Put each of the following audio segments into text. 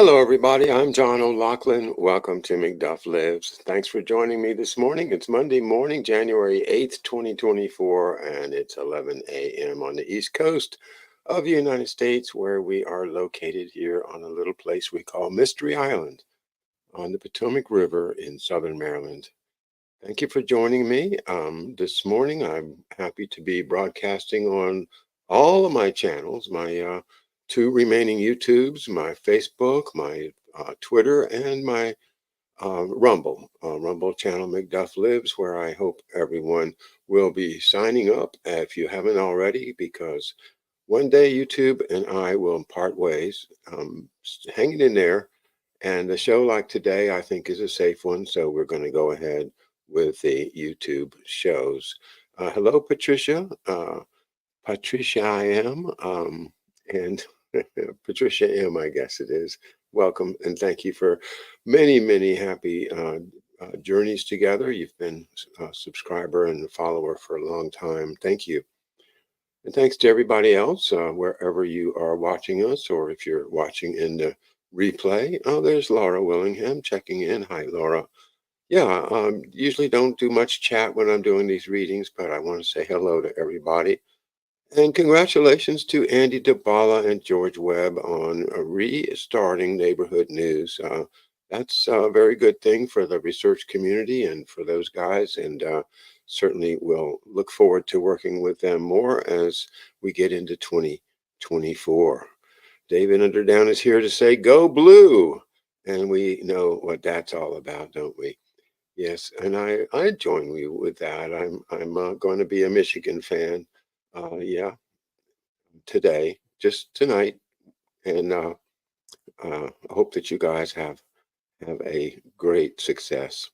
Hello, everybody. I'm John O'Loughlin. Welcome to McDuff Lives. Thanks for joining me this morning. It's Monday morning, January 8th, 2024, and it's 11 a.m. on the East Coast of the United States, where we are located here on a little place we call Mystery Island on the Potomac River in southern Maryland. Thank you for joining me. This morning, I'm happy to be broadcasting on all of my channels, my two remaining YouTubes, my Facebook, my Twitter, and my Rumble channel, McDuff Lives, where I hope everyone will be signing up if you haven't already, because one day YouTube and I will part ways. Hanging in there. And the show like today, I think, is a safe one. So we're going to go ahead with the YouTube shows. Hello, Patricia. Patricia I am. And Patricia M, I guess it is. Welcome and thank you for many, many happy journeys together. You've been a subscriber and a follower for a long time. Thank you. And thanks to everybody else, wherever you are watching us, or if you're watching in the replay. Oh, there's Laura Willingham checking in. Hi, Laura. Yeah, usually don't do much chat when I'm doing these readings, but I want to say hello to everybody. And congratulations to Andy DeBala and George Webb on restarting Neighborhood News. That's a very good thing for the research community and for those guys. And certainly we'll look forward to working with them more as we get into 2024. David Underdown is here to say, go blue. And we know what that's all about, don't we? Yes, and I join you with that. I'm going to be a Michigan fan. Yeah, today, just tonight, and I hope that you guys have a great success.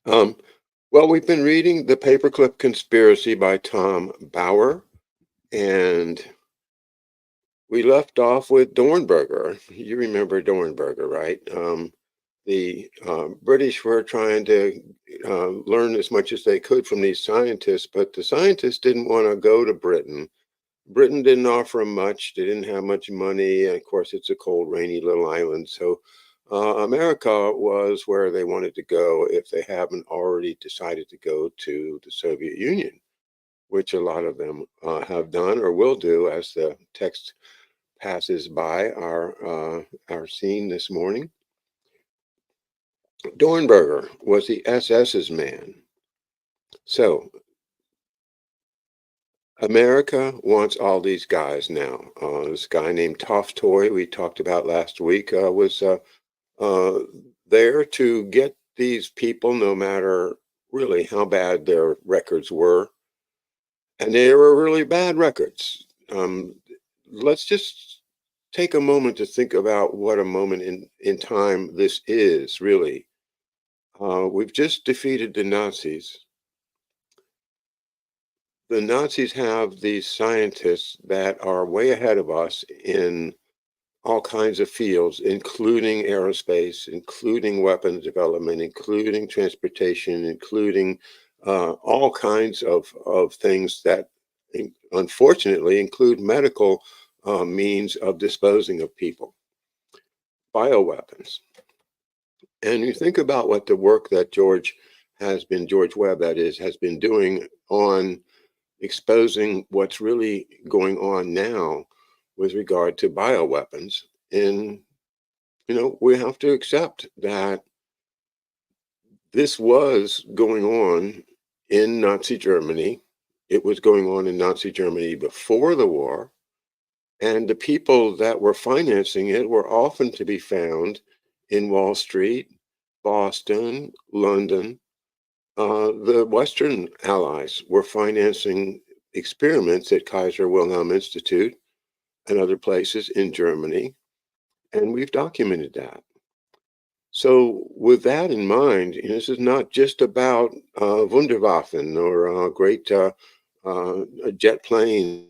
Well, we've been reading The Paperclip Conspiracy by Tom Bauer, and we left off with Dornberger. You remember Dornberger, right? The British were trying to learn as much as they could from these scientists, but the scientists didn't want to go to Britain. Britain didn't offer them much. They didn't have much money. And of course, it's a cold, rainy little island. So America was where they wanted to go if they haven't already decided to go to the Soviet Union, which a lot of them have done or will do as the text passes by our scene this morning. Dornberger was the SS's man. So America wants all these guys now. This guy named Toftoy, we talked about last week, was there to get these people, no matter really how bad their records were. And they were really bad records. Let's just take a moment to think about what a moment in time this is, really. We've just defeated the Nazis. The Nazis have these scientists that are way ahead of us in all kinds of fields, including aerospace, including weapons development, including transportation, including all kinds of things that unfortunately include medical means of disposing of people, bioweapons. And you think about what the work that George Webb, that is, has been doing on exposing what's really going on now with regard to bioweapons. And, we have to accept that this was going on in Nazi Germany. It was going on in Nazi Germany before the war. And the people that were financing it were often to be found in Wall Street, Boston, London. The Western allies were financing experiments at Kaiser Wilhelm Institute and other places in Germany, and we've documented that. So with that in mind, this is not just about Wunderwaffen or great jet planes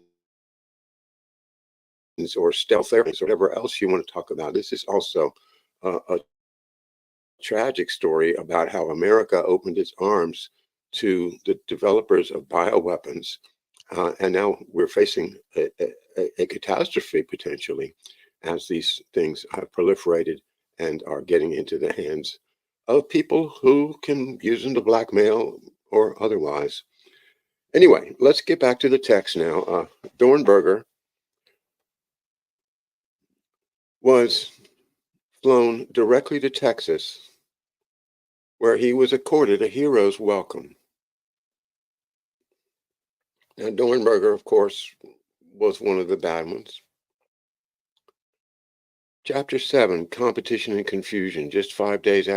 or stealth airplanes or whatever else you want to talk about. This is also a tragic story about how America opened its arms to the developers of bioweapons. And now we're facing a catastrophe potentially. as these things have proliferated and are getting into the hands of people who can use them to blackmail or otherwise. Anyway, let's get back to the text now. Dornberger was flown directly to Texas, where he was accorded a hero's welcome. Now, Dornberger, of course, was one of the bad ones. Chapter 7, Competition and Confusion. Just 5 days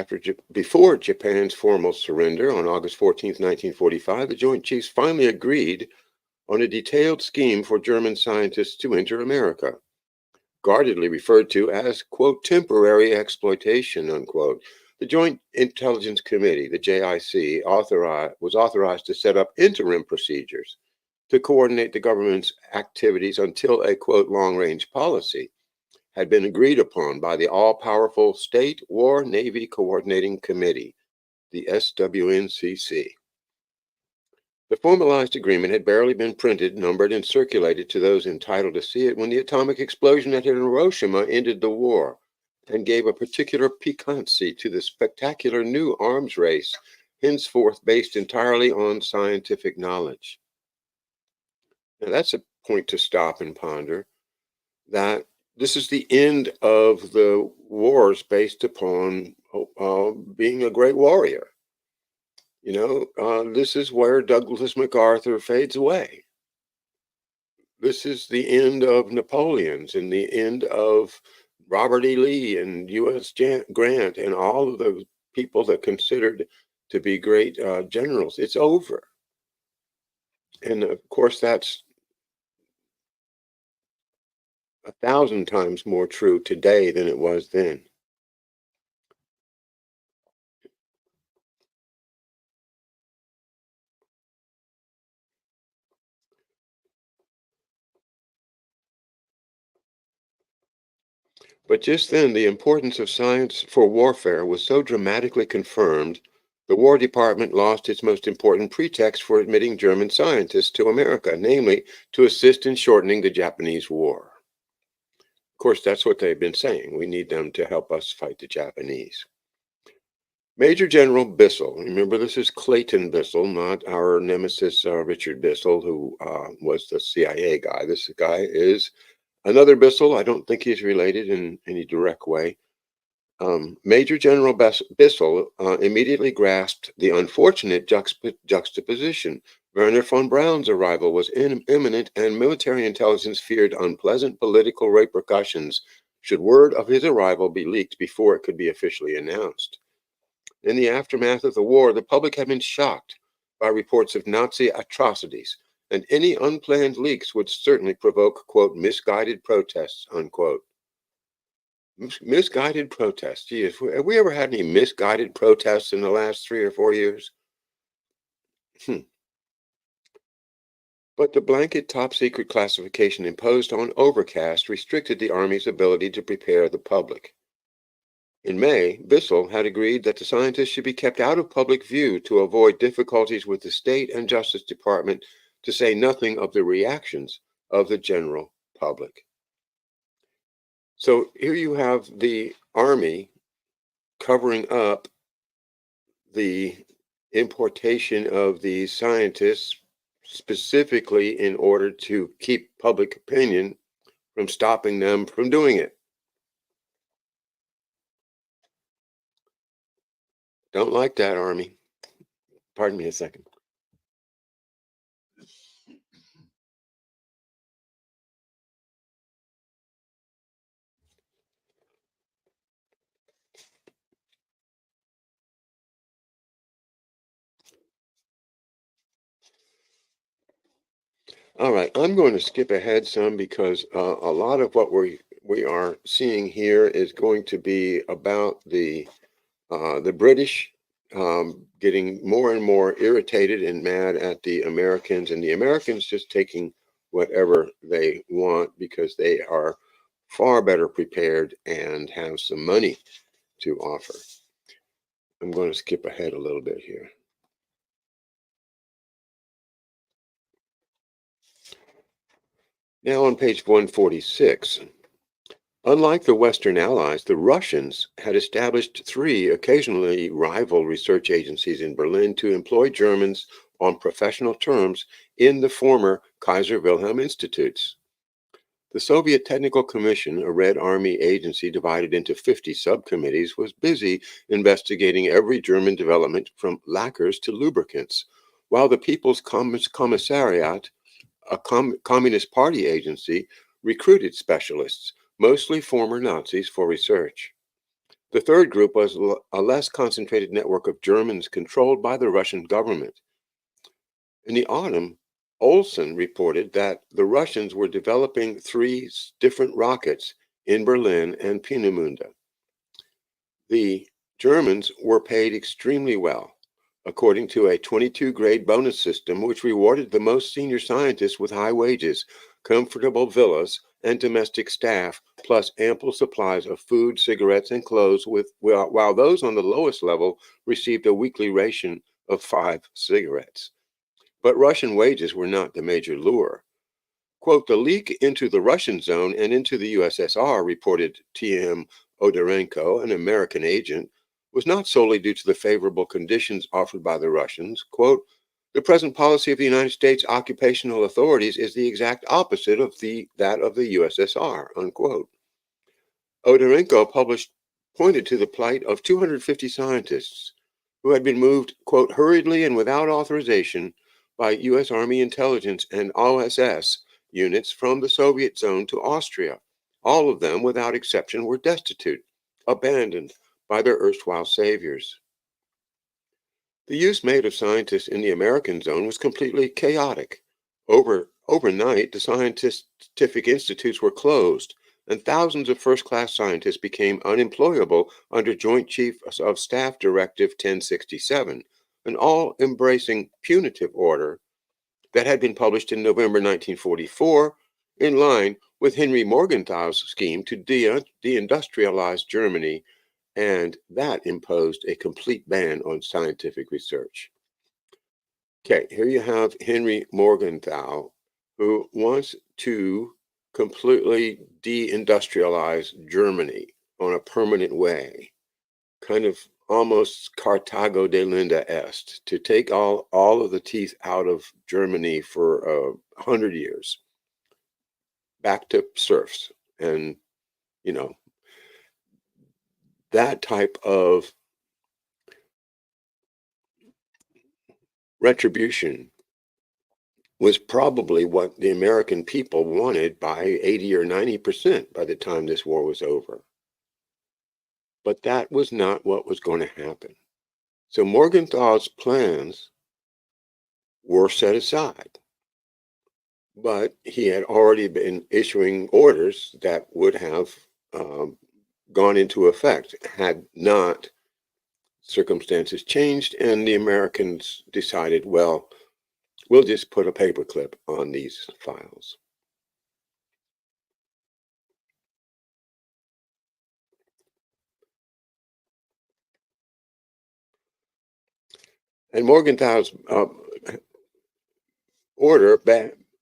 before Japan's formal surrender on August 14, 1945, the Joint Chiefs finally agreed on a detailed scheme for German scientists to enter America, guardedly referred to as, quote, temporary exploitation, unquote. The Joint Intelligence Committee, the JIC, was authorized to set up interim procedures to coordinate the government's activities until a, quote, long-range policy had been agreed upon by the all-powerful State War Navy Coordinating Committee, the SWNCC. The formalized agreement had barely been printed, numbered, and circulated to those entitled to see it when the atomic explosion at Hiroshima ended the war and gave a particular piquancy to the spectacular new arms race, henceforth based entirely on scientific knowledge. Now, that's a point to stop and ponder, that this is the end of the wars based upon being a great warrior. This is where Douglas MacArthur fades away. This is the end of Napoleon's and the end of Robert E. Lee and U.S. Grant and all of those people that considered to be great generals. It's over. And of course, that's 1,000 times more true today than it was then. But just then, the importance of science for warfare was so dramatically confirmed, the War Department lost its most important pretext for admitting German scientists to America, namely to assist in shortening the Japanese War. Of course, that's what they've been saying. We need them to help us fight the Japanese. Major General Bissell, remember this is Clayton Bissell, not our nemesis Richard Bissell, who was the CIA guy. This guy is another Bissell. I don't think he's related in any direct way. Major General Bissell immediately grasped the unfortunate juxtaposition. Werner von Braun's arrival was imminent, and military intelligence feared unpleasant political repercussions should word of his arrival be leaked before it could be officially announced. In the aftermath of the war, the public had been shocked by reports of Nazi atrocities, and any unplanned leaks would certainly provoke, quote, misguided protests, unquote. Misguided protests. Gee, have we ever had any misguided protests in the last 3 or 4 years? But the blanket top secret classification imposed on Overcast restricted the Army's ability to prepare the public. In May, Bissell had agreed that the scientists should be kept out of public view to avoid difficulties with the State and Justice Department, to say nothing of the reactions of the general public. So here you have the Army covering up the importation of these scientists specifically in order to keep public opinion from stopping them from doing it. Don't like that, Army. Pardon me a second. All right, I'm going to skip ahead some because a lot of what we are seeing here is going to be about the British getting more and more irritated and mad at the Americans, and the Americans just taking whatever they want because they are far better prepared and have some money to offer. I'm going to skip ahead a little bit here. Now on page 146, Unlike the Western allies, the Russians had established three occasionally rival research agencies in Berlin to employ Germans on professional terms in the former Kaiser Wilhelm Institutes. The Soviet Technical Commission, a Red Army agency divided into 50 subcommittees, was busy investigating every German development from lacquers to lubricants, while the People's Commissariat, a Communist Party agency, recruited specialists, mostly former Nazis, for research. The third group was a less concentrated network of Germans controlled by the Russian government. In the autumn, Olson reported that the Russians were developing three different rockets in Berlin and Peenemünde. The Germans were paid extremely well, according to a 22-grade bonus system which rewarded the most senior scientists with high wages, comfortable villas, and domestic staff, plus ample supplies of food, cigarettes, and clothes, while those on the lowest level received a weekly ration of 5 cigarettes. But Russian wages were not the major lure. Quote, the leak into the Russian zone and into the USSR, reported T.M. Odorenko, an American agent, was not solely due to the favorable conditions offered by the Russians. Quote, the present policy of the United States occupational authorities is the exact opposite of that of the USSR, unquote. Odorenko pointed to the plight of 250 scientists who had been moved, quote, hurriedly and without authorization by U.S. Army intelligence and OSS units from the Soviet zone to Austria. All of them, without exception, were destitute, abandoned by their erstwhile saviors. The use made of scientists in the American zone was completely chaotic. Overnight, the scientific institutes were closed, and thousands of first-class scientists became unemployable under Joint Chiefs of Staff Directive 1067, an all-embracing punitive order that had been published in November 1944, in line with Henry Morgenthal's scheme to deindustrialize Germany, and that imposed a complete ban on scientific research. Okay, here you have Henry Morgenthau, who wants to completely deindustrialize Germany on a permanent way, kind of almost Carthago de Linda est, to take all of the teeth out of Germany for 100 years, back to serfs. And, you know, that type of retribution was probably what the American people wanted by 80 or 90% by the time this war was over. But that was not what was going to happen. So Morgenthal's plans were set aside. But he had already been issuing orders that would have gone into effect had not circumstances changed and the Americans decided, well, we'll just put a paperclip on these files. And Morgenthal's order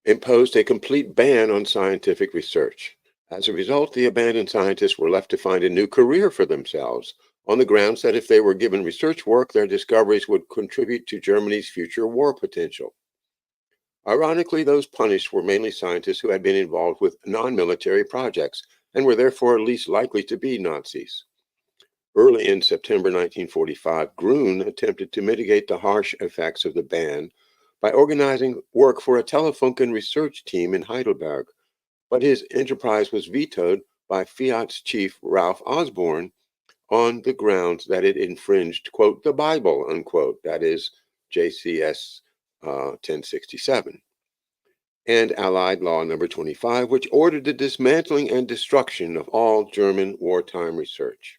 imposed a complete ban on scientific research. As a result, the abandoned scientists were left to find a new career for themselves on the grounds that if they were given research work, their discoveries would contribute to Germany's future war potential. Ironically, those punished were mainly scientists who had been involved with non-military projects and were therefore least likely to be Nazis. Early in September 1945, Grun attempted to mitigate the harsh effects of the ban by organizing work for a Telefunken research team in Heidelberg, but his enterprise was vetoed by Fiat's chief Ralph Osborne on the grounds that it infringed, quote, the Bible, unquote, that is JCS 1067, and Allied Law Number 25, which ordered the dismantling and destruction of all German wartime research.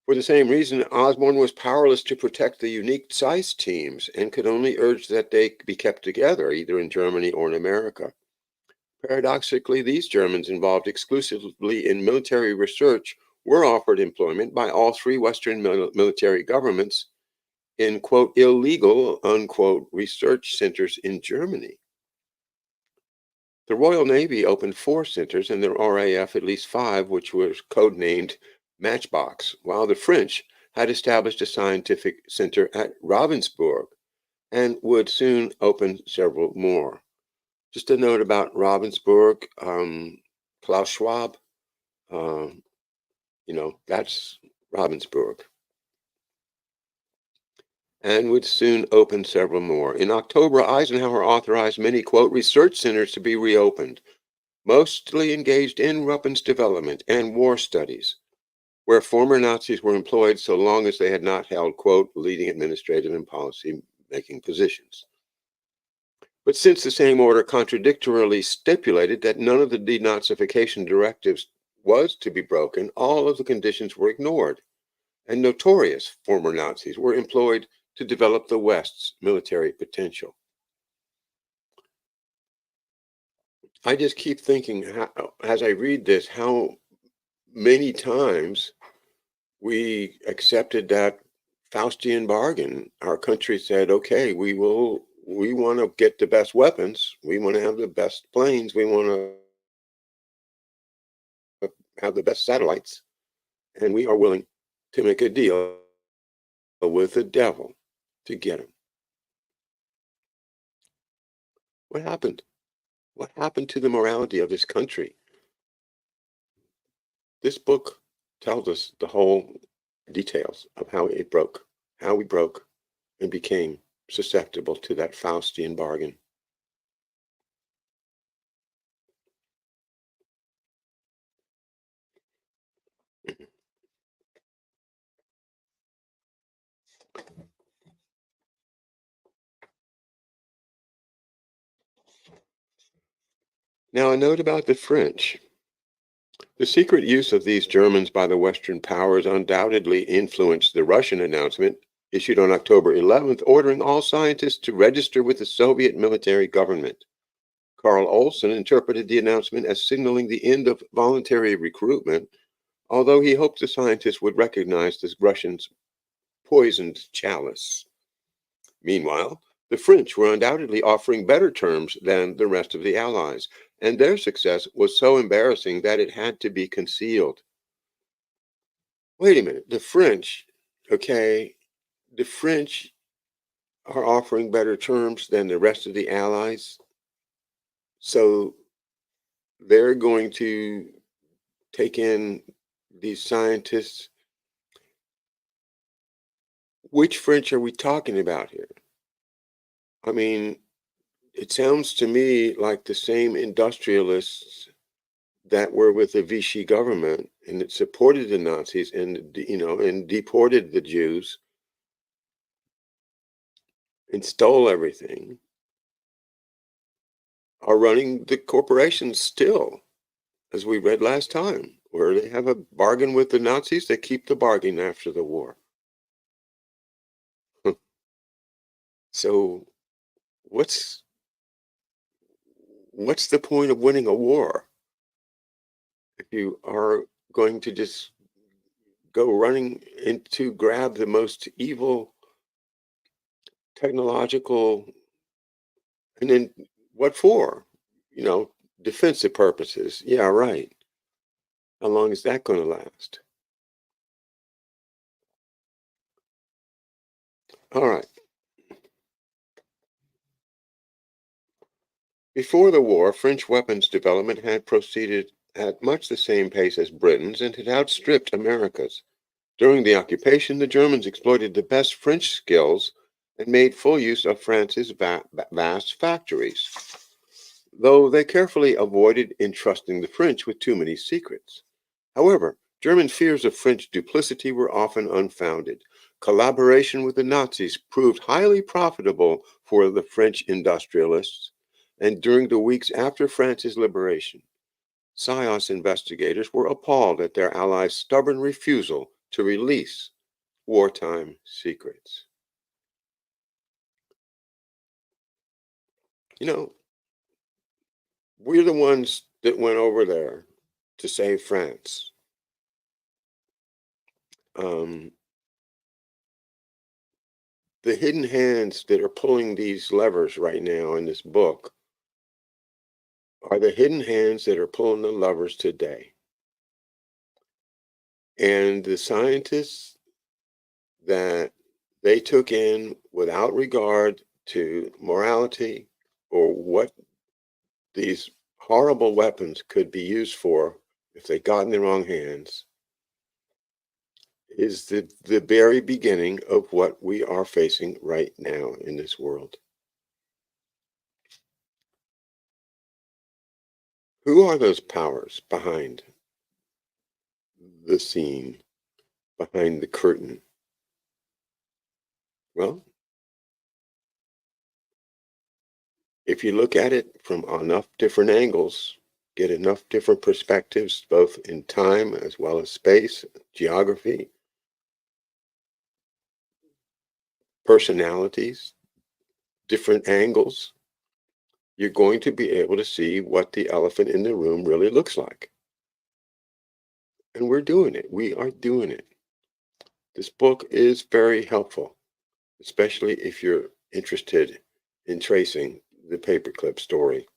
For the same reason, Osborne was powerless to protect the unique Zeiss teams and could only urge that they be kept together, either in Germany or in America. Paradoxically, these Germans involved exclusively in military research were offered employment by all three Western military governments in, quote, illegal, unquote, research centers in Germany. The Royal Navy opened 4 centers and the RAF at least 5, which was codenamed Matchbox, while the French had established a scientific center at Ravensburg and would soon open several more. Just a note about Ravensburg, Klaus Schwab, uh, that's Ravensburg, and would soon open several more. In October, Eisenhower authorized many, quote, research centers to be reopened, mostly engaged in weapons development and war studies, where former Nazis were employed so long as they had not held, quote, leading administrative and policy making positions. But since the same order contradictorily stipulated that none of the denazification directives was to be broken, all of the conditions were ignored, and notorious former Nazis were employed to develop the West's military potential. I just keep thinking, as I read this, how many times we accepted that Faustian bargain. Our country said, okay, we want to get the best weapons. We want to have the best planes. We want to have the best satellites. And we are willing to make a deal with the devil to get him. What happened? What happened to the morality of this country? This book tells us the whole details of how it broke, how we broke and became susceptible to that Faustian bargain. Now, a note about the French. The secret use of these Germans by the Western powers undoubtedly influenced the Russian announcement issued on October 11th, ordering all scientists to register with the Soviet military government. Carl Olson interpreted the announcement as signaling the end of voluntary recruitment, although he hoped the scientists would recognize the Russians' poisoned chalice. Meanwhile, the French were undoubtedly offering better terms than the rest of the Allies, and their success was so embarrassing that it had to be concealed. Wait a minute, okay, the French are offering better terms than the rest of the Allies, so they're going to take in these scientists. Which French are we talking about here? I mean, it sounds to me like the same industrialists that were with the Vichy government and that supported the Nazis and deported the Jews and stole everything are running the corporations still, as we read last time, where they have a bargain with the Nazis, they keep the bargain after the war. So what's the point of winning a war if you are going to just go running in to grab the most evil technological, and then what for? You know, defensive purposes. Yeah, right. How long is that going to last? All right. Before the war, French weapons development had proceeded at much the same pace as Britain's and had outstripped America's. During the occupation, the Germans exploited the best French skills and made full use of France's vast factories, though they carefully avoided entrusting the French with too many secrets. However, German fears of French duplicity were often unfounded. Collaboration with the Nazis proved highly profitable for the French industrialists, and during the weeks after France's liberation, PSYOS investigators were appalled at their allies' stubborn refusal to release wartime secrets. You know, we're the ones that went over there to save France. Um, the hidden hands that are pulling these levers right now in this book are the hidden hands that are pulling the levers today. And the scientists that they took in without regard to morality or what these horrible weapons could be used for if they got in the wrong hands is the very beginning of what we are facing right now in this world. Who are those powers behind the scene, behind the curtain? Well, if you look at it from enough different angles, get enough different perspectives, both in time as well as space, geography, personalities, different angles, you're going to be able to see what the elephant in the room really looks like. And we're doing it. We are doing it. This book is very helpful, especially if you're interested in tracing the paperclip story.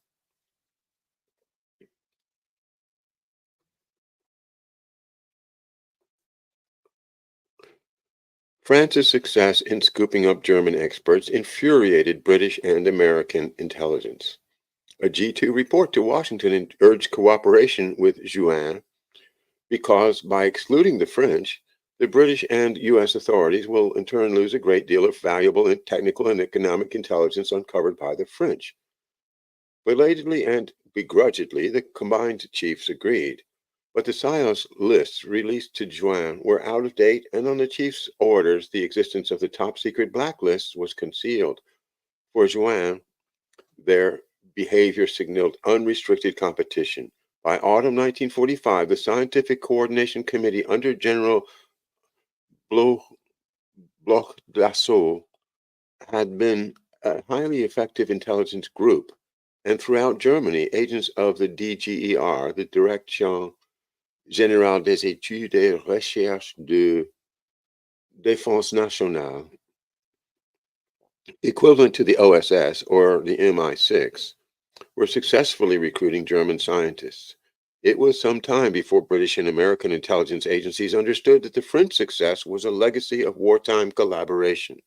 France's success in scooping up German experts infuriated British and American intelligence. A G2 report to Washington urged cooperation with Juin because by excluding the French, the British and U.S. authorities will in turn lose a great deal of valuable and technical and economic intelligence uncovered by the French. Belatedly and begrudgingly, the combined chiefs agreed. But the SIOS lists released to Juin were out of date, and on the chief's orders, the existence of the top secret blacklists was concealed. For Juin, their behavior signaled unrestricted competition. By autumn 1945, the Scientific Coordination Committee under General Bloch d'Assaut had been a highly effective intelligence group, and throughout Germany, agents of the DGER, the Direction Générale des Études et Recherches de Défense Nationale, equivalent to the OSS or the MI6, were successfully recruiting German scientists. It was some time before British and American intelligence agencies understood that the French success was a legacy of wartime collaboration.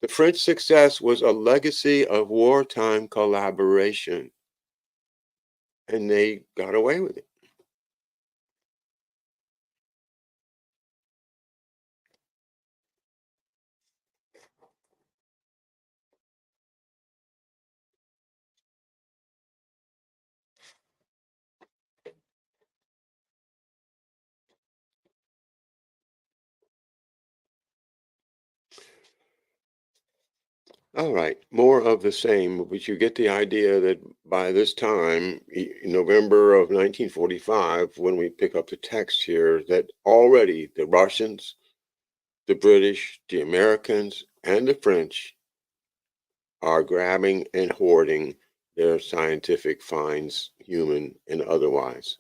The French success was a legacy of wartime collaboration, and they got away with it. All right, more of the same, but you get the idea that by this time, November of 1945, when we pick up the text here, that already the Russians, the British, the Americans, and the French are grabbing and hoarding their scientific finds, human and otherwise.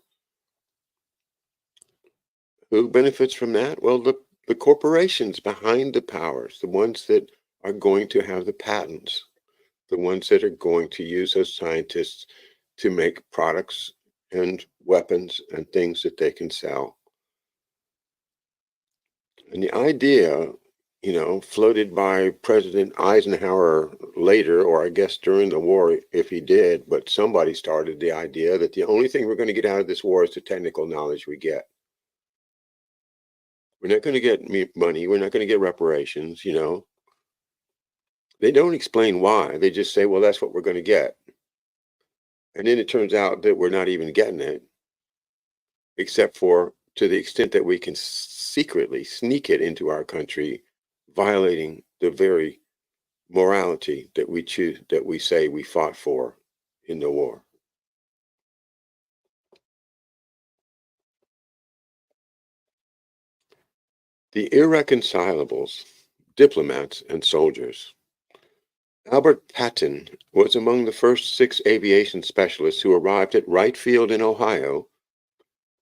Who benefits from that? Well, the corporations behind the powers, the ones that are going to have the patents, the ones that are going to use those scientists to make products and weapons and things that they can sell. And the idea, floated by President Eisenhower later, or I guess during the war, if he did, but somebody started the idea that the only thing we're going to get out of this war is the technical knowledge we get. We're not going to get money. We're not going to get reparations, They don't explain why. They just say, well, that's what we're going to get. And then it turns out that we're not even getting it, except for to the extent that we can secretly sneak it into our country, violating the very morality that we choose, that we say we fought for in the war. The irreconcilables, diplomats and soldiers. Albert Patton was among the first 6 aviation specialists who arrived at Wright Field in Ohio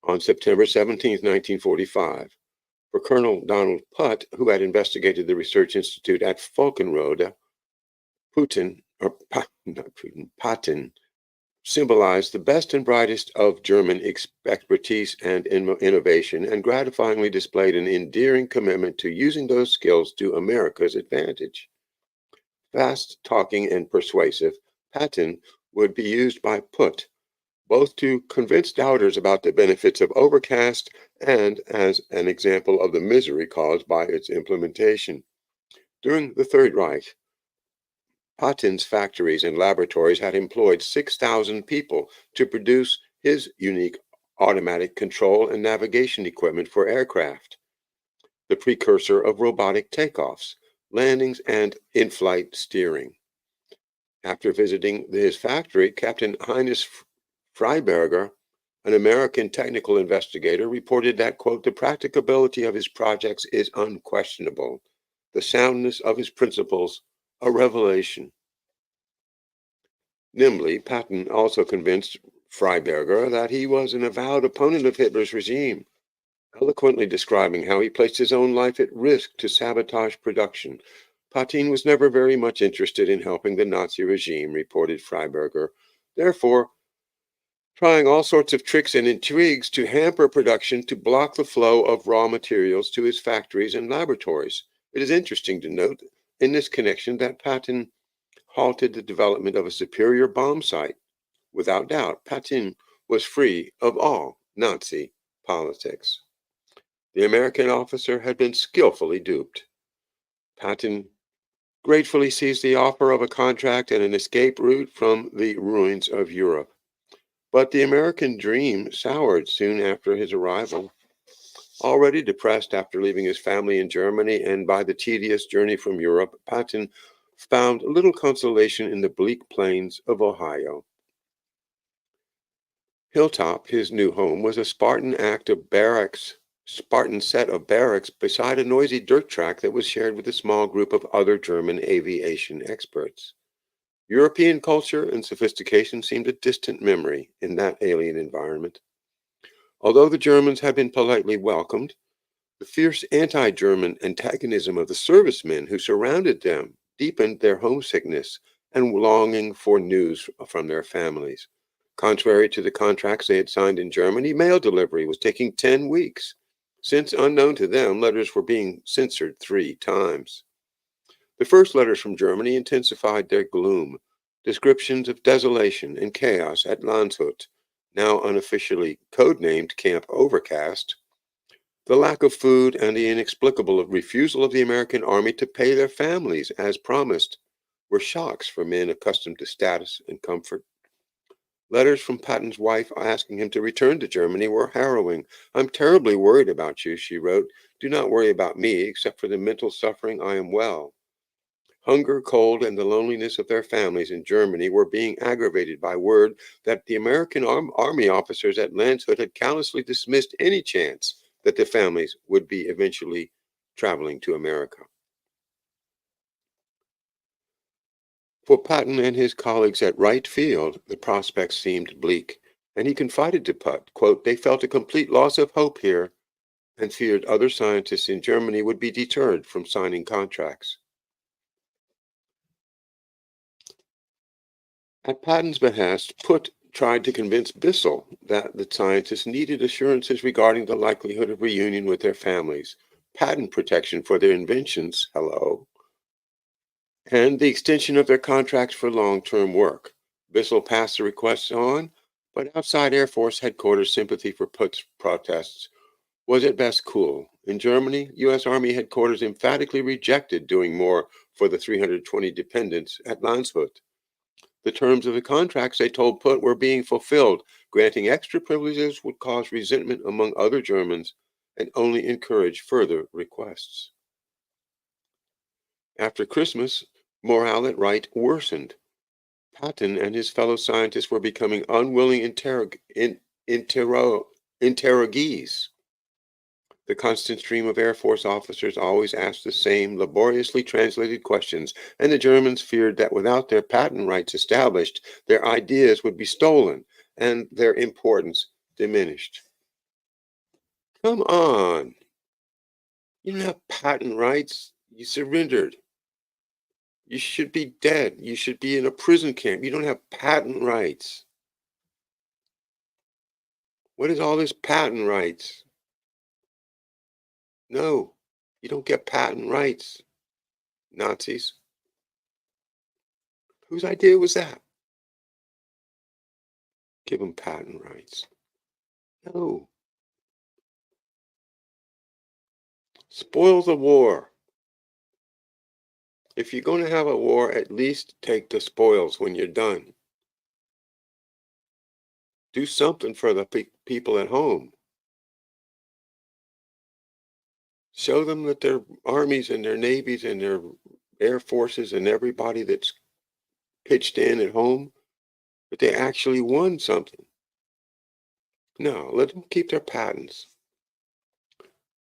on September 17, 1945. For Colonel Donald Putt, who had investigated the research institute at Falkenrode, Patton symbolized the best and brightest of German expertise and innovation, and gratifyingly displayed an endearing commitment to using those skills to America's advantage. Fast talking and persuasive, Patton would be used by Put both to convince doubters about the benefits of Overcast and as an example of the misery caused by its implementation. During the Third Reich, Patton's factories and laboratories had employed 6,000 people to produce his unique automatic control and navigation equipment for aircraft, the precursor of robotic takeoffs, landings, and in flight steering. After visiting his factory, Captain Heinz Freiberger, an American technical investigator, reported that, quote, the practicability of his projects is unquestionable, the soundness of his principles a revelation. Nimbly, Patton also convinced Freiberger that he was an avowed opponent of Hitler's regime, eloquently describing how he placed his own life at risk to sabotage production. Patton was never very much interested in helping the Nazi regime, reported Freiberger, therefore trying all sorts of tricks and intrigues to hamper production to block the flow of raw materials to his factories and laboratories. It is interesting to note in this connection that Patton halted the development of a superior bomb site. Without doubt, Patton was free of all Nazi politics. The American officer had been skillfully duped. Patton gratefully seized the offer of a contract and an escape route from the ruins of Europe. But the American dream soured soon after his arrival. Already depressed after leaving his family in Germany and by the tedious journey from Europe, Patton found little consolation in the bleak plains of Ohio. Hilltop, his new home, was a Spartan set of barracks beside a noisy dirt track that was shared with a small group of other German aviation experts. European culture and sophistication seemed a distant memory in that alien environment. Although the Germans had been politely welcomed, the fierce anti-German antagonism of the servicemen who surrounded them deepened their homesickness and longing for news from their families. Contrary to the contracts they had signed in Germany, mail delivery was taking 10 weeks, since unknown to them, letters were being censored 3 times. The first letters from Germany intensified their gloom, descriptions of desolation and chaos at Landshut, now unofficially codenamed Camp Overcast. The lack of food and the inexplicable refusal of the American army to pay their families as promised were shocks for men accustomed to status and comfort. Letters from Patton's wife asking him to return to Germany were harrowing. I'm terribly worried about you, she wrote. Do not worry about me, except for the mental suffering. I am well. Hunger, cold, and the loneliness of their families in Germany were being aggravated by word that the American army officers at Landshut had callously dismissed any chance that the families would be eventually traveling to America. For Patton and his colleagues at Wright Field, the prospects seemed bleak, and he confided to Putt, quote, they felt a complete loss of hope here and feared other scientists in Germany would be deterred from signing contracts. At Patton's behest, Putt tried to convince Bissell that the scientists needed assurances regarding the likelihood of reunion with their families, patent protection for their inventions, hello, and the extension of their contracts for long-term work. Bissell passed the requests on, but outside Air Force headquarters sympathy for Putt's protests was at best cool. In Germany, U.S. Army headquarters emphatically rejected doing more for the 320 dependents at Landshut. The terms of the contracts they told Putt were being fulfilled. Granting extra privileges would cause resentment among other Germans and only encourage further requests. After Christmas, morale at Wright worsened. Patton and his fellow scientists were becoming unwilling interrogees. The constant stream of Air Force officers always asked the same laboriously translated questions, and the Germans feared that without their patent rights established, their ideas would be stolen and their importance diminished. Come on. You don't have patent rights. You surrendered. You should be dead. You should be in a prison camp. You don't have patent rights. What is all this patent rights? No, you don't get patent rights, Nazis. Whose idea was that? Give them patent rights. No. Spoil the war. If you're going to have a war, at least take the spoils when you're done. Do something for the people at home. Show them that their armies and their navies and their air forces and everybody that's pitched in at home, that they actually won something. No, let them keep their patents.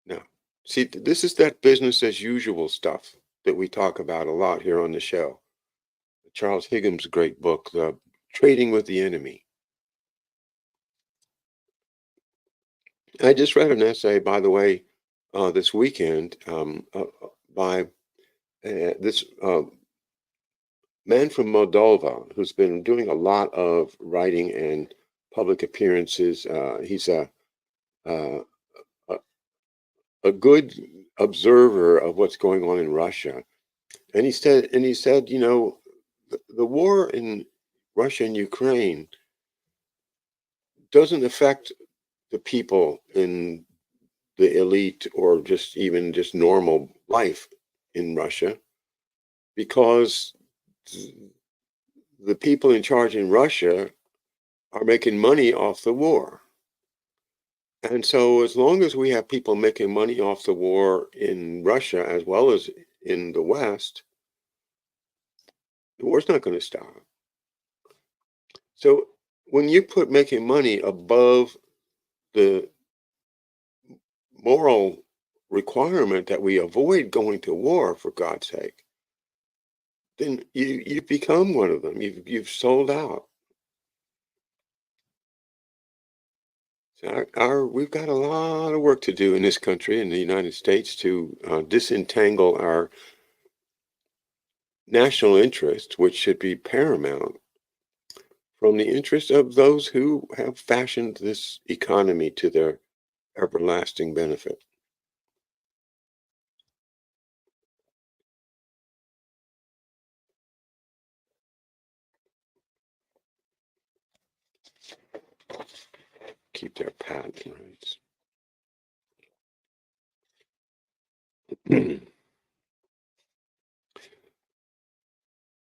No. See, this is that business as usual stuff that we talk about a lot here on the show. Charles Higgins' great book, The Trading with the Enemy. I just read an essay, by the way, this weekend by this man from Moldova who's been doing a lot of writing and public appearances. He's uh, a a good observer of what's going on in Russia, and he said, you know, the war in Russia and Ukraine doesn't affect the people in the elite or just even just normal life in Russia because the people in charge in Russia are making money off the war. And so, as long as we have people making money off the war in Russia as well as in the West, the war's not going to stop. So, when you put making money above the moral requirement that we avoid going to war, for God's sake, then you've become one of them. You've sold out. So we've got a lot of work to do in this country, in the United States, to disentangle our national interest, which should be paramount, from the interest of those who have fashioned this economy to their everlasting benefit. Keep their patent rights.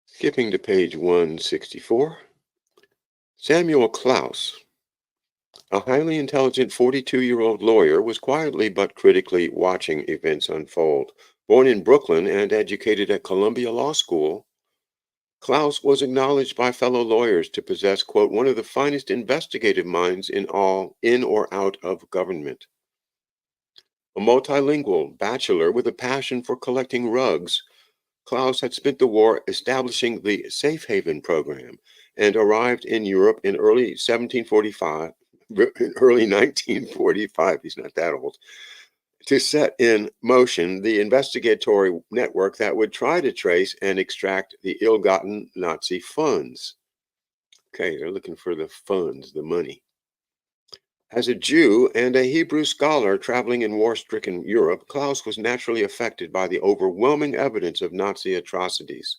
Skipping to page 164. Samuel Klaus, a highly intelligent 42-year-old lawyer, was quietly but critically watching events unfold. Born in Brooklyn and educated at Columbia Law School, Klaus was acknowledged by fellow lawyers to possess, quote, one of the finest investigative minds in or out of government. A multilingual bachelor with a passion for collecting rugs, Klaus had spent the war establishing the Safe Haven program and arrived in Europe in early 1945, he's not that old, to set in motion the investigatory network that would try to trace and extract the ill-gotten Nazi funds. Okay, they're looking for the funds, the money. As a Jew and a Hebrew scholar traveling in war-stricken Europe, Klaus was naturally affected by the overwhelming evidence of Nazi atrocities.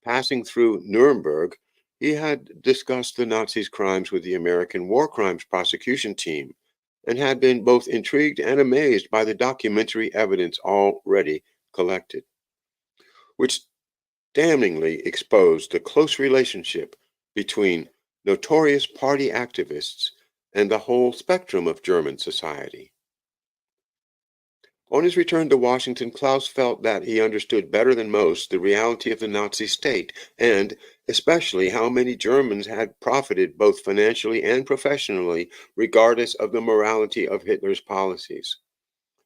Passing through Nuremberg, he had discussed the Nazis' crimes with the American War Crimes Prosecution Team and had been both intrigued and amazed by the documentary evidence already collected, which damningly exposed the close relationship between notorious party activists and the whole spectrum of German society. On his return to Washington, Klaus felt that he understood better than most the reality of the Nazi state, and especially how many Germans had profited both financially and professionally, regardless of the morality of Hitler's policies.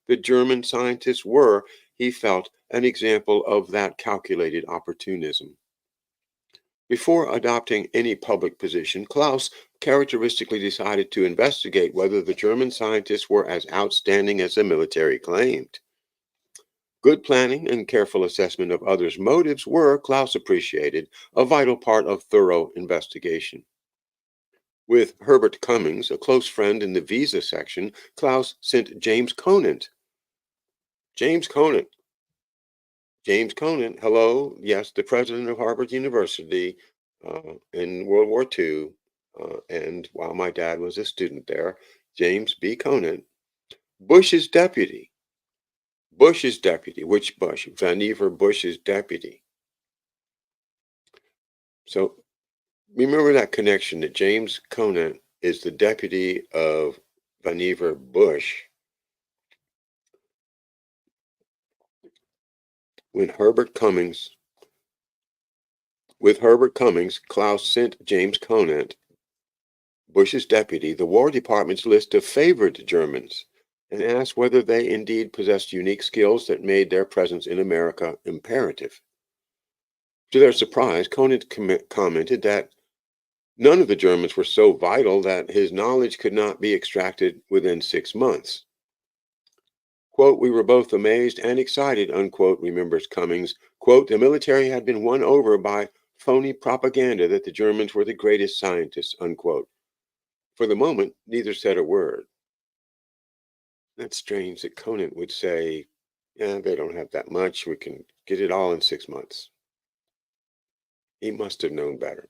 The German scientists were, he felt, an example of that calculated opportunism. Before adopting any public position, Klaus characteristically decided to investigate whether the German scientists were as outstanding as the military claimed. Good planning and careful assessment of others' motives were, Klaus appreciated, a vital part of thorough investigation. With Herbert Cummings, a close friend in the visa section, Klaus sent James Conant. James Conant. James Conant, hello. Yes, the president of Harvard University in World War II. And while my dad was a student there, James B. Conant, Bush's deputy. Bush's deputy. Which Bush? Vannevar Bush's deputy. So remember that connection that James Conant is the deputy of Vannevar Bush. When Herbert Cummings, with Herbert Cummings, Klaus sent James Conant, Bush's deputy, the War Department's list of favored Germans and asked whether they indeed possessed unique skills that made their presence in America imperative. To their surprise, Conant commented that none of the Germans were so vital that his knowledge could not be extracted within 6 months. Quote, we were both amazed and excited, unquote, remembers Cummings. Quote, the military had been won over by phony propaganda that the Germans were the greatest scientists, unquote. For the moment, neither said a word. That's strange that Conant would say, yeah, they don't have that much. We can get it all in 6 months. He must have known better.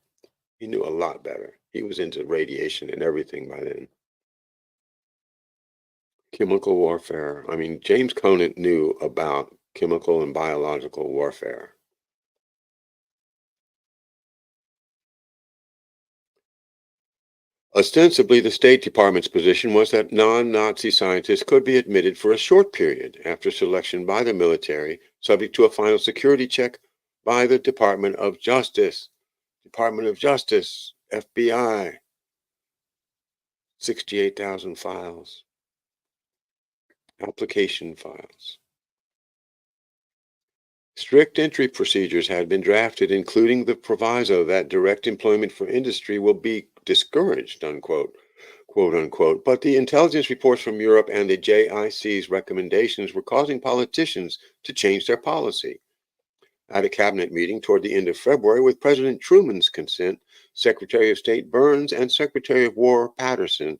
He knew a lot better. He was into radiation and everything by then. Chemical warfare. I mean, James Conant knew about chemical and biological warfare. Ostensibly, the State Department's position was that non-Nazi scientists could be admitted for a short period after selection by the military, subject to a final security check by the Department of Justice. Department of Justice, FBI, 68,000 files, application files. Strict entry procedures had been drafted, including the proviso that direct employment for industry will be discouraged, unquote, quote unquote. But the intelligence reports from Europe and the JIC's recommendations were causing politicians to change their policy. At a cabinet meeting toward the end of February, with President Truman's consent, Secretary of State Burns and Secretary of War Patterson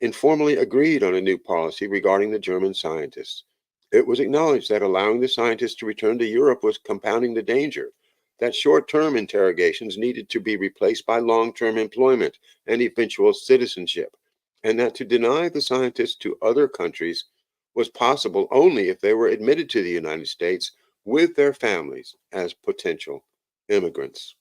informally agreed on a new policy regarding the German scientists. It was acknowledged that allowing the scientists to return to Europe was compounding the danger, that short-term interrogations needed to be replaced by long-term employment and eventual citizenship, and that to deny the scientists to other countries was possible only if they were admitted to the United States with their families as potential immigrants.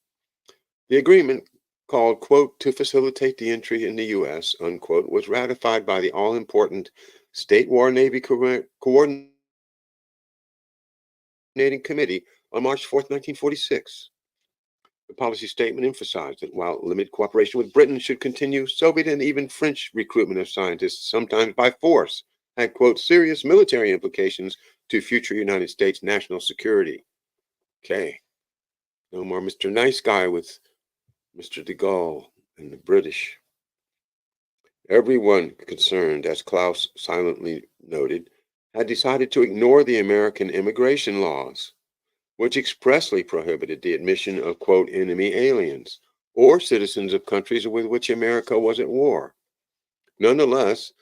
The agreement, called, quote, to facilitate the entry in the U.S., unquote, was ratified by the all-important State War Navy Coordinating Committee on March 4th, 1946. The policy statement emphasized that while limited cooperation with Britain should continue, Soviet and even French recruitment of scientists, sometimes by force, had, quote, serious military implications to future United States national security. Okay, no more Mr. Nice Guy with Mr. de Gaulle and the British. Everyone concerned, as Klaus silently noted, had decided to ignore the American immigration laws, which expressly prohibited the admission of, quote, enemy aliens or citizens of countries with which America was at war. Nonetheless,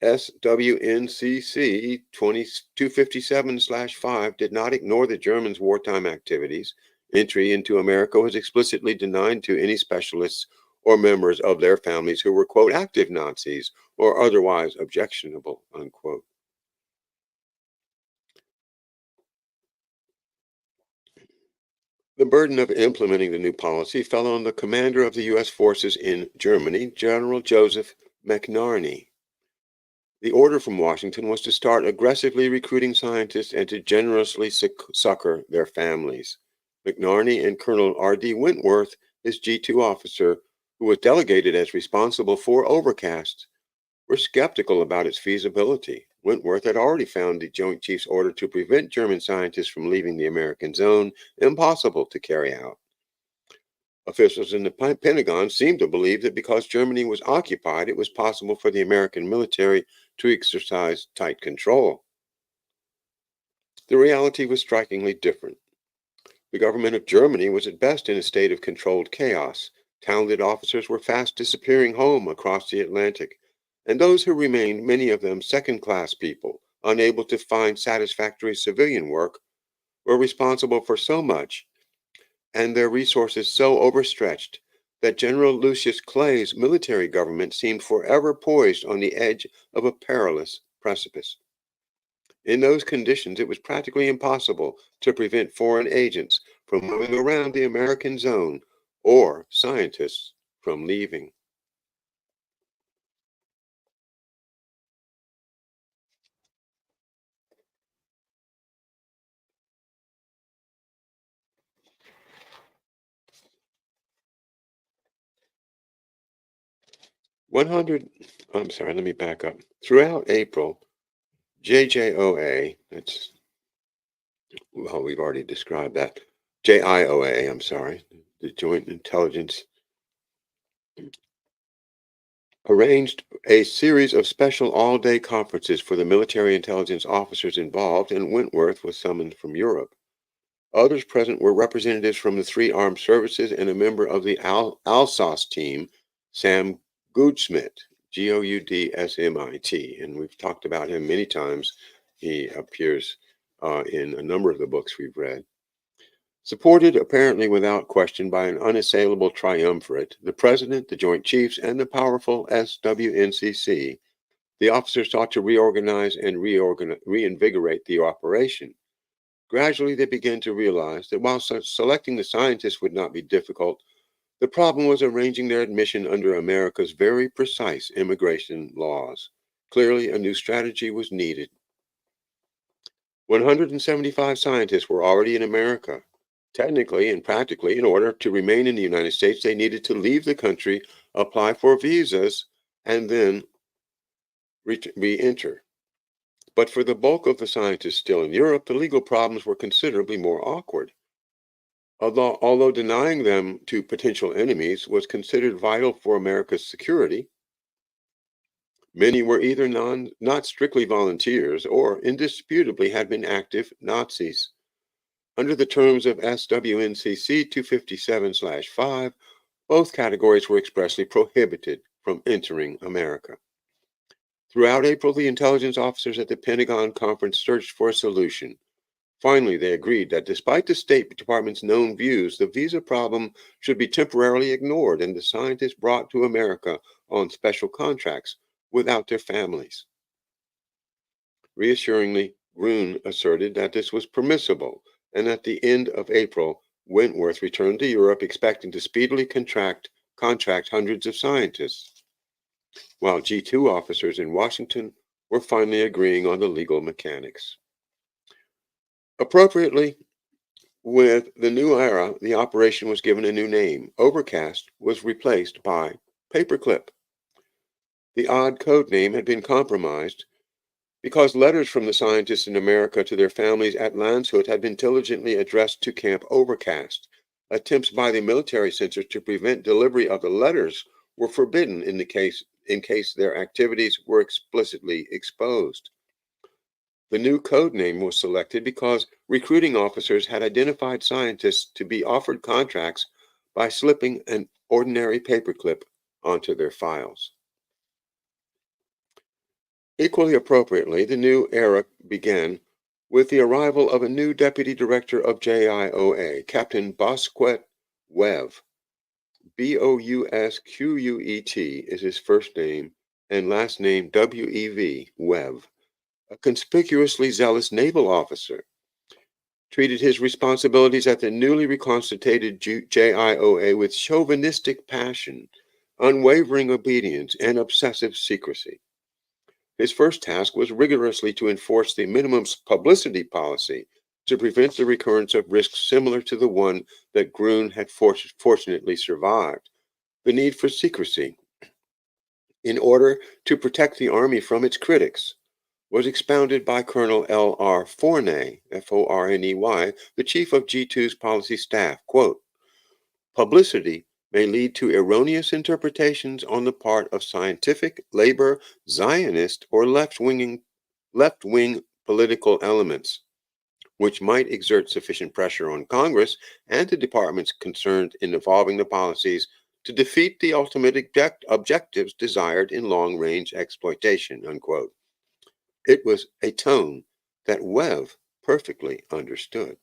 SWNCC 2257/5 did not ignore the Germans' wartime activities. Entry into America was explicitly denied to any specialists or members of their families who were, quote, active Nazis or otherwise objectionable, unquote. The burden of implementing the new policy fell on the commander of the U.S. forces in Germany, General Joseph McNarney. The order from Washington was to start aggressively recruiting scientists and to generously succor their families. McNarney and Colonel R.D. Wentworth, his G2 officer, who was delegated as responsible for Overcast, were skeptical about its feasibility. Wentworth had already found the Joint Chiefs order to prevent German scientists from leaving the American zone impossible to carry out. Officials in the Pentagon seemed to believe that because Germany was occupied, it was possible for the American military to exercise tight control. The reality was strikingly different. The government of Germany was at best in a state of controlled chaos. Talented officers were fast disappearing home across the Atlantic, and those who remained, many of them second-class people, unable to find satisfactory civilian work, were responsible for so much and their resources so overstretched that General Lucius Clay's military government seemed forever poised on the edge of a perilous precipice. In those conditions, it was practically impossible to prevent foreign agents from moving around the American zone or scientists from leaving. I'm sorry, let me back up. Throughout April, JJOA, well, we've already described that. JIOA, I'm sorry, the Joint Intelligence, arranged a series of special all-day conferences for the military intelligence officers involved, and Wentworth was summoned from Europe. Others present were representatives from the three armed services and a member of the Alsace team, Sam Goudsmit, Goudsmit, and we've talked about him many times. He appears in a number of the books we've read. Supported apparently without question by an unassailable triumvirate, the President, the Joint Chiefs, and the powerful SWNCC, the officers sought to reorganize and reinvigorate the operation. Gradually, they began to realize that while selecting the scientists would not be difficult, the problem was arranging their admission under America's very precise immigration laws. Clearly, a new strategy was needed. 175 scientists were already in America. Technically and practically, in order to remain in the United States, they needed to leave the country, apply for visas, and then re-enter. But for the bulk of the scientists still in Europe, the legal problems were considerably more awkward. Although denying them to potential enemies was considered vital for America's security, many were either not strictly volunteers or indisputably had been active Nazis. Under the terms of SWNCC 257/5, both categories were expressly prohibited from entering America. Throughout April, the intelligence officers at the Pentagon conference searched for a solution. Finally, they agreed that despite the State Department's known views, the visa problem should be temporarily ignored and the scientists brought to America on special contracts without their families. Reassuringly, Gruen asserted that this was permissible, and at the end of April, Wentworth returned to Europe expecting to speedily contract hundreds of scientists, while G2 officers in Washington were finally agreeing on the legal mechanics. Appropriately, with the new era, the operation was given a new name. Overcast was replaced by Paperclip. The odd code name had been compromised because letters from the scientists in America to their families at Landshut had been diligently addressed to Camp Overcast. Attempts by the military censors to prevent delivery of the letters were forbidden in case their activities were explicitly exposed. The new code name was selected because recruiting officers had identified scientists to be offered contracts by slipping an ordinary paperclip onto their files. Equally appropriately, the new era began with the arrival of a new deputy director of JIOA, Captain Bosquet Wev. Bousquet is his first name, and last name Wev, Wev, a conspicuously zealous naval officer. Treated his responsibilities at the newly reconstituted JIOA with chauvinistic passion, unwavering obedience, and obsessive secrecy. His first task was rigorously to enforce the minimum publicity policy to prevent the recurrence of risks similar to the one that Gruen had fortunately survived. The need for secrecy, in order to protect the Army from its critics, was expounded by Colonel L.R. Forney, Forney, the chief of G2's policy staff. Quote, publicity may lead to erroneous interpretations on the part of scientific, labor, Zionist, or left-wing political elements, which might exert sufficient pressure on Congress and the departments concerned in evolving the policies to defeat the ultimate objectives desired in long-range exploitation, unquote. It was a tone that Webb perfectly understood.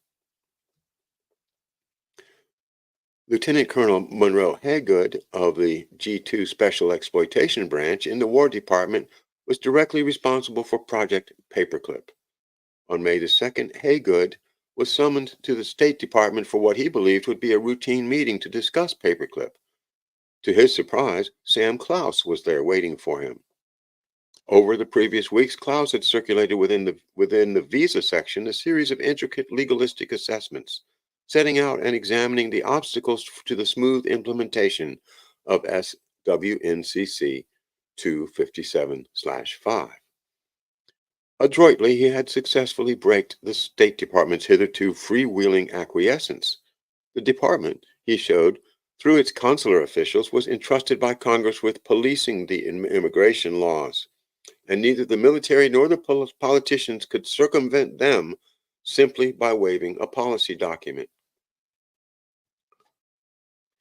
Lieutenant Colonel Monroe Haygood of the G2 Special Exploitation Branch in the War Department was directly responsible for Project Paperclip. On May the 2nd, Haygood was summoned to the State Department for what he believed would be a routine meeting to discuss Paperclip. To his surprise, Sam Klaus was there waiting for him. Over the previous weeks, Klaus had circulated within the visa section a series of intricate legalistic assessments, setting out and examining the obstacles to the smooth implementation of SWNCC 257/5. Adroitly, he had successfully braked the State Department's hitherto freewheeling acquiescence. The department, he showed, through its consular officials, was entrusted by Congress with policing the immigration laws, and neither the military nor the politicians could circumvent them simply by waving a policy document.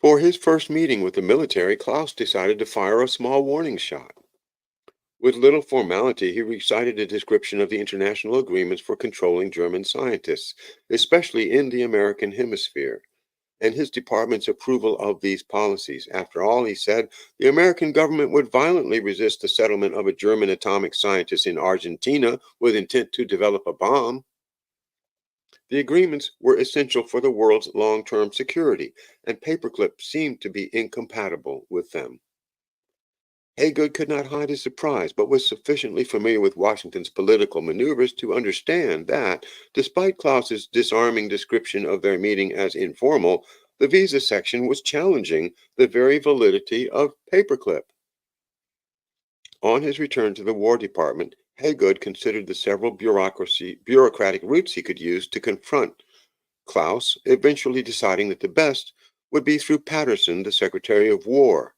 For his first meeting with the military, Klaus decided to fire a small warning shot. With little formality, he recited a description of the international agreements for controlling German scientists, especially in the American hemisphere, and his department's approval of these policies. After all, he said, the American government would violently resist the settlement of a German atomic scientist in Argentina with intent to develop a bomb. The agreements were essential for the world's long-term security, and Paperclip seemed to be incompatible with them. Haygood could not hide his surprise, but was sufficiently familiar with Washington's political maneuvers to understand that, despite Klaus's disarming description of their meeting as informal, the visa section was challenging the very validity of Paperclip. On his return to the War Department, Haygood considered the several bureaucratic routes he could use to confront Klaus, eventually deciding that the best would be through Patterson, the Secretary of War.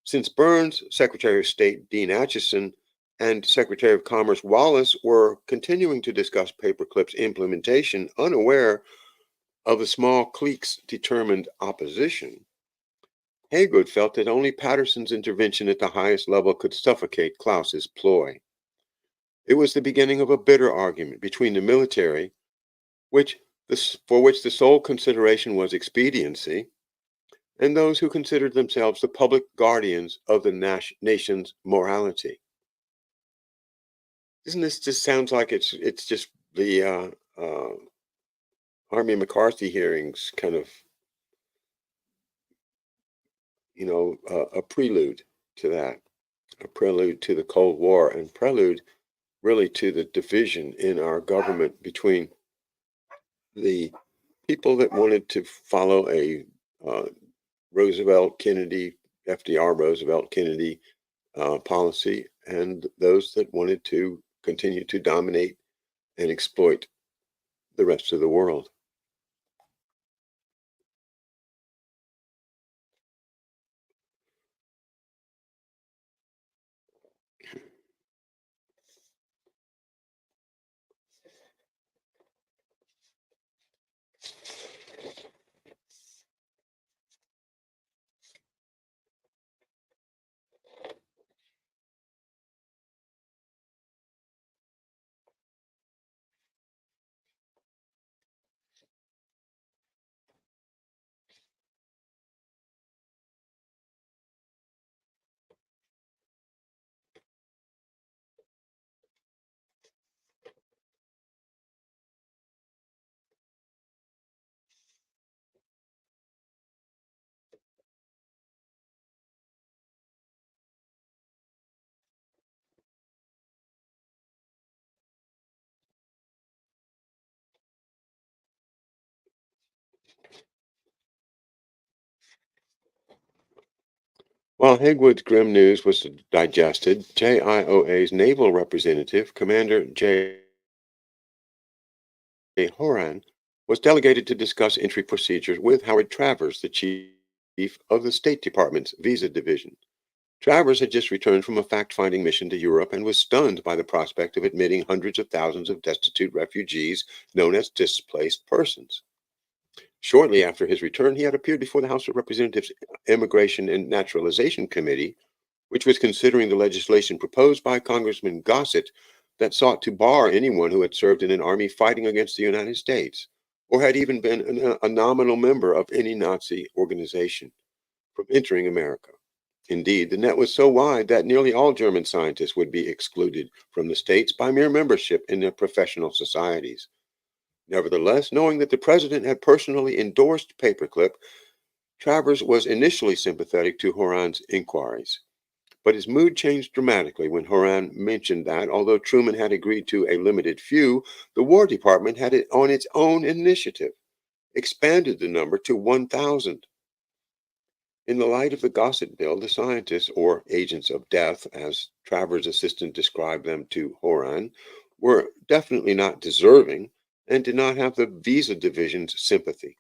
Since Burns, Secretary of State Dean Acheson, and Secretary of Commerce Wallace were continuing to discuss Paperclip's implementation, unaware of the small clique's determined opposition, Haygood felt that only Patterson's intervention at the highest level could suffocate Klaus's ploy. It was the beginning of a bitter argument between the military, for which the sole consideration was expediency, and those who considered themselves the public guardians of the nation's morality. Doesn't this just sounds like it's just the Army McCarthy hearings kind of, a prelude to that, a prelude to the Cold War, and prelude really to the division in our government between the people that wanted to follow a Roosevelt Kennedy, FDR Roosevelt Kennedy policy, and those that wanted to continue to dominate and exploit the rest of the world. While Hegwood's grim news was digested, JIOA's naval representative, Commander J. Horan, was delegated to discuss entry procedures with Howard Travers, the chief of the State Department's Visa Division. Travers had just returned from a fact-finding mission to Europe and was stunned by the prospect of admitting hundreds of thousands of destitute refugees known as displaced persons. Shortly after his return, he had appeared before the House of Representatives Immigration and Naturalization Committee, which was considering the legislation proposed by Congressman Gossett that sought to bar anyone who had served in an army fighting against the United States or had even been a nominal member of any Nazi organization from entering America. Indeed, the net was so wide that nearly all German scientists would be excluded from the states by mere membership in their professional societies. Nevertheless, knowing that the president had personally endorsed Paperclip, Travers was initially sympathetic to Horan's inquiries. But his mood changed dramatically when Horan mentioned that, although Truman had agreed to a limited few, the War Department had, it on its own initiative, expanded the number to 1,000. In the light of the Gossett Bill, the scientists, or agents of death, as Travers' assistant described them to Horan, were definitely not deserving and did not have the Visa Division's sympathy.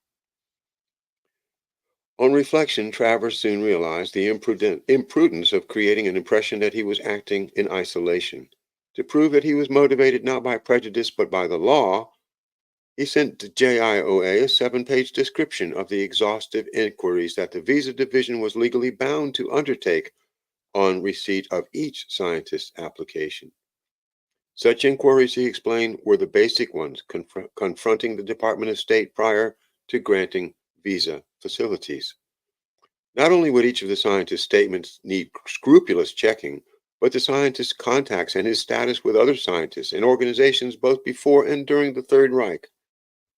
On reflection, Travers soon realized the imprudence of creating an impression that he was acting in isolation. To prove that he was motivated not by prejudice but by the law, he sent to JIOA a 7-page description of the exhaustive inquiries that the Visa Division was legally bound to undertake on receipt of each scientist's application. Such inquiries, he explained, were the basic ones, confronting the Department of State prior to granting visa facilities. Not only would each of the scientist's statements need scrupulous checking, but the scientist's contacts and his status with other scientists and organizations both before and during the Third Reich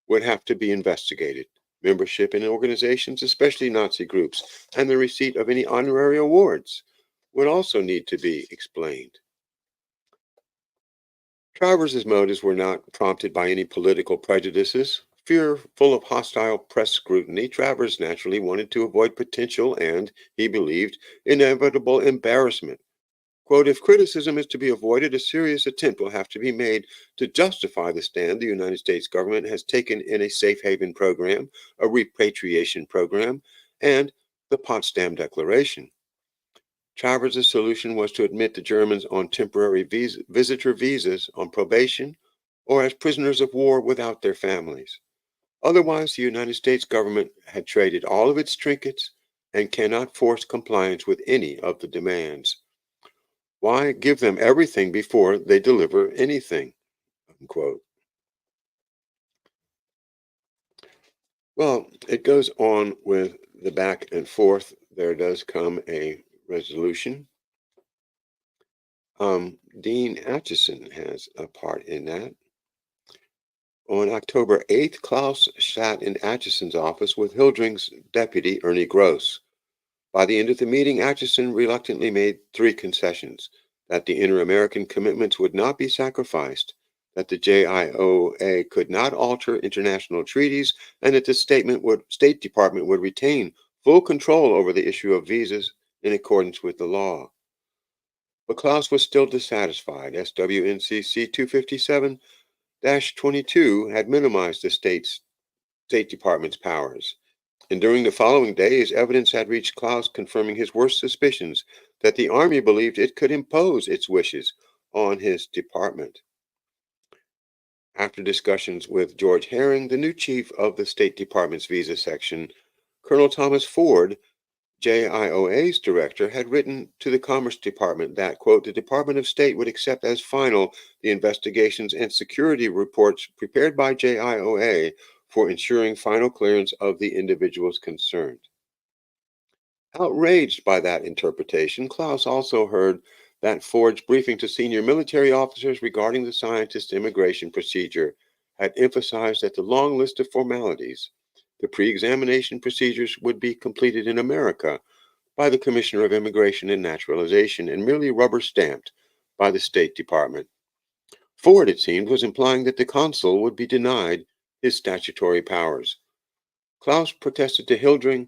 would have to be investigated. Membership in organizations, especially Nazi groups, and the receipt of any honorary awards would also need to be explained. Travers' motives were not prompted by any political prejudices. Fearful of hostile press scrutiny, Travers naturally wanted to avoid potential and, he believed, inevitable embarrassment. Quote, if criticism is to be avoided, a serious attempt will have to be made to justify the stand the United States government has taken in a safe haven program, a repatriation program, and the Potsdam Declaration. Travers' solution was to admit the Germans on temporary visitor visas, on probation, or as prisoners of war without their families. Otherwise, the United States government had traded all of its trinkets and cannot force compliance with any of the demands. Why give them everything before they deliver anything? Unquote. Well, it goes on with the back and forth. There does come a resolution. Dean Acheson has a part in that. On October 8th, Klaus sat in Acheson's office with Hildring's deputy, Ernie Gross. By the end of the meeting, Acheson reluctantly made 3 concessions: that the inter-American commitments would not be sacrificed, that the JIOA could not alter international treaties, and that the State Department would retain full control over the issue of visas in accordance with the law. But Klaus was still dissatisfied. SWNCC 257-22 had minimized the State Department's powers. And during the following days, evidence had reached Klaus confirming his worst suspicions that the Army believed it could impose its wishes on his department. After discussions with George Herring, the new chief of the State Department's visa section, Colonel Thomas Ford, JIOA's director, had written to the Commerce Department that, quote, the Department of State would accept as final the investigations and security reports prepared by JIOA for ensuring final clearance of the individuals concerned. Outraged by that interpretation, Klaus also heard that Ford's briefing to senior military officers regarding the scientist immigration procedure had emphasized that the long list of formalities, the pre-examination procedures, would be completed in America by the Commissioner of Immigration and Naturalization and merely rubber stamped by the State Department. Ford, it seemed, was implying that the consul would be denied his statutory powers. Klaus protested to Hildring.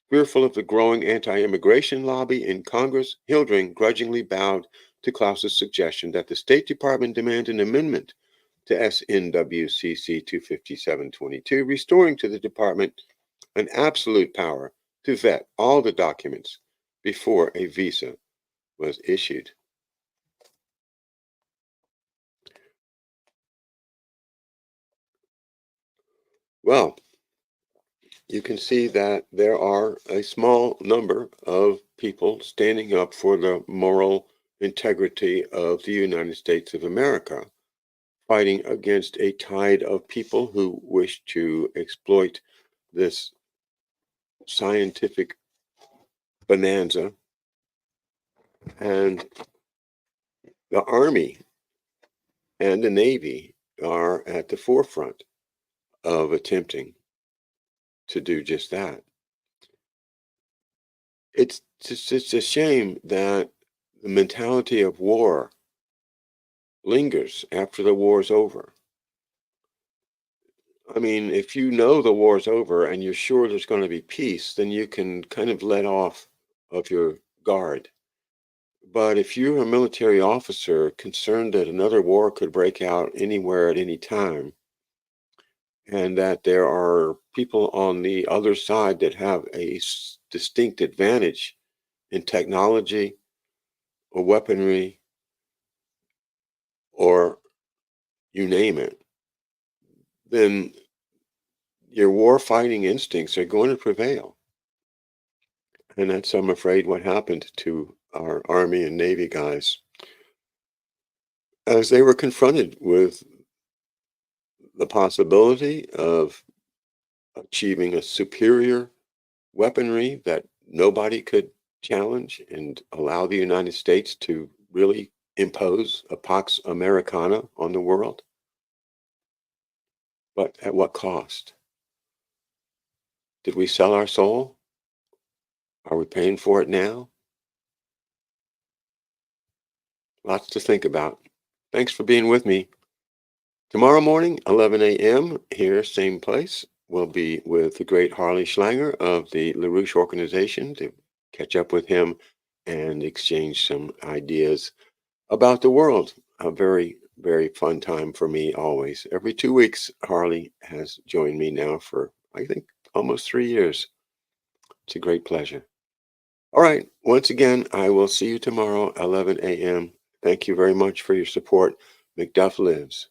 Fearful of the growing anti-immigration lobby in Congress, Hildring grudgingly bowed to Klaus's suggestion that the State Department demand an amendment to SNWCC 257-22, restoring to the department an absolute power to vet all the documents before a visa was issued. Well, you can see that there are a small number of people standing up for the moral integrity of the United States of America, fighting against a tide of people who wish to exploit this scientific bonanza. And the Army and the Navy are at the forefront of attempting to do just that. It's a shame that the mentality of war lingers after the war's over. I mean, if you know the war's over and you're sure there's going to be peace, then you can kind of let off of your guard. But if you're a military officer concerned that another war could break out anywhere at any time, and that there are people on the other side that have a distinct advantage in technology or weaponry or you name it, then your war fighting instincts are going to prevail. And that's, I'm afraid, what happened to our Army and Navy guys as they were confronted with the possibility of achieving a superior weaponry that nobody could challenge and allow the United States to really impose a Pax Americana on the world. But at what cost? Did we sell our soul? Are we paying for it now? Lots to think about. Thanks for being with me. Tomorrow morning, 11 a.m., here, same place, we'll be with the great Harley Schlanger of the LaRouche organization to catch up with him and exchange some ideas about the world. A very, very fun time for me always. Every 2 weeks, Harley has joined me now for, I think, almost 3 years. It's a great pleasure. All right. Once again, I will see you tomorrow, 11 a.m. Thank you very much for your support. McDuff Lives.